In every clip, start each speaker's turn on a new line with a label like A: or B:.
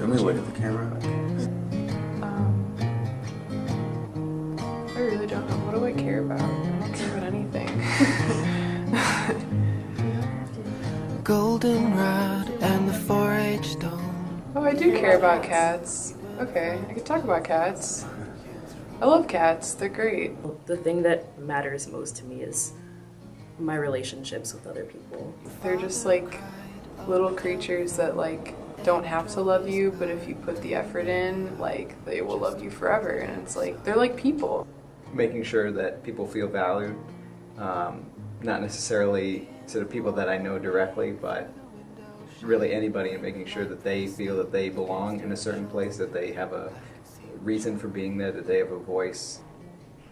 A: Can we look at the camera?
B: I really don't know. What do I care about? I don't care about anything.
C: Goldenrod and the 4-H stone.
B: Oh, I do care about cats. Okay, I could talk about cats. I love cats. They're great.
D: The thing that matters most to me is my relationships with other people.
B: They're just like little creatures that like don't have to love you, but if you put the effort in, like they will love you forever. And it's like they're like people.
E: Making sure that people feel valued, not necessarily sort of people that I know directly, but really anybody, and making sure that they feel that they belong in a certain place, that they have a reason for being there, that they have a voice.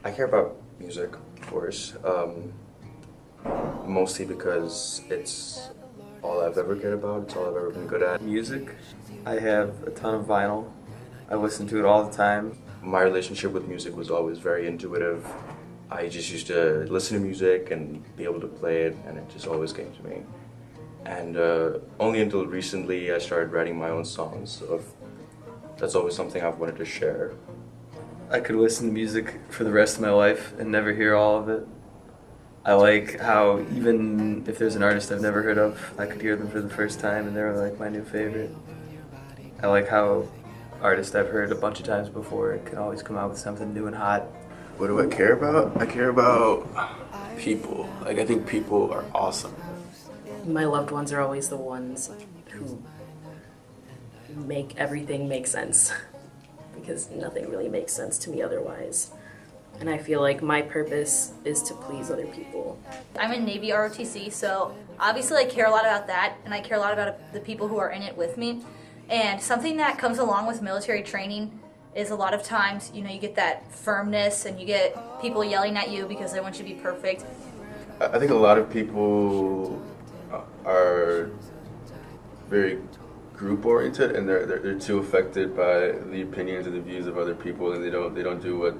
A: I care about music, of course, mostly because it's all I've ever cared about, it's all I've ever been good at.
F: Music. I have a ton of vinyl. I listen to it all the time.
A: My relationship with music was always very intuitive. I just used to listen to music and be able to play it, and it just always came to me. And only until recently I started writing my own songs, so that's always something I've wanted to share.
F: I could listen to music for the rest of my life and never hear all of it. I like how even if there's an artist I've never heard of, I could hear them for the first time and they're like my new favorite. I like how artists I've heard a bunch of times before can always come out with something new and hot.
G: What do I care about? I care about people. Like, I think people are awesome.
D: My loved ones are always the ones who make everything make sense, because nothing really makes sense to me otherwise. And I feel like my purpose is to please other people.
H: I'm in Navy ROTC, so obviously I care a lot about that, and I care a lot about the people who are in it with me. And something that comes along with military training is a lot of times, you know, you get that firmness and you get people yelling at you because they want you to be perfect.
G: I think a lot of people are very group oriented, and they're too affected by the opinions and the views of other people, and they don't do what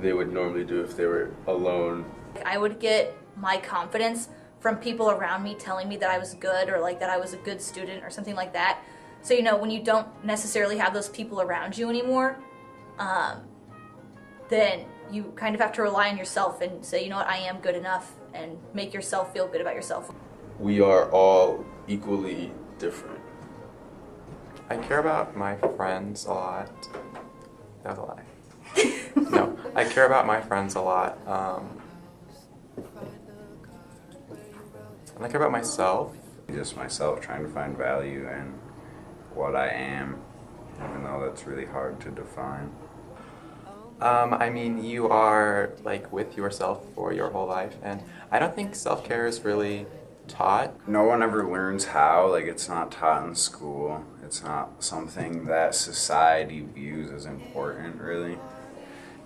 G: they would normally do if they were alone.
H: I would get my confidence from people around me telling me that I was good, or like that I was a good student or something like that. So, you know, when you don't necessarily have those people around you anymore, then you kind of have to rely on yourself and say, you know what, I am good enough, and make yourself feel good about yourself.
G: We are all equally different.
I: I care about my friends a lot. That was a lie. No, I care about my friends a lot. And I care about myself.
J: Just myself, trying to find value in what I am, even though that's really hard to define.
I: I mean, you are like with yourself for your whole life, and I don't think self-care is really taught.
J: No one ever learns how, like it's not taught in school. It's not something that society views as important, really.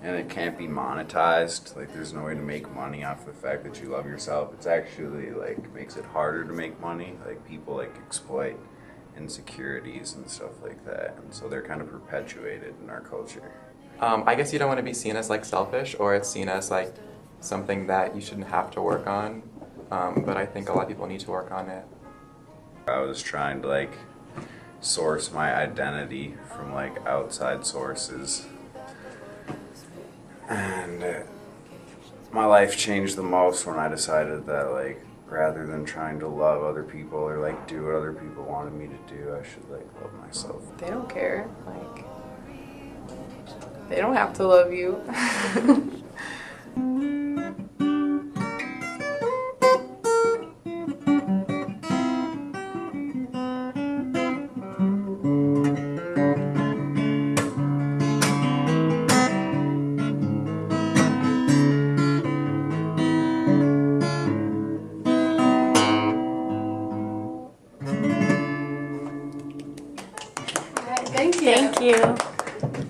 J: And it can't be monetized. Like, there's no way to make money off the fact that you love yourself. It's actually like makes it harder to make money. Like, people like exploit insecurities and stuff like that, and so they're kind of perpetuated in our culture.
I: I guess you don't want to be seen as like selfish, or it's seen as like something that you shouldn't have to work on. But I think a lot of people need to work on it.
J: I was trying to like source my identity from like outside sources, and my life changed the most when I decided that, like, rather than trying to love other people or like do what other people wanted me to do, I should like love myself.
B: They don't care. Like, they don't have to love you.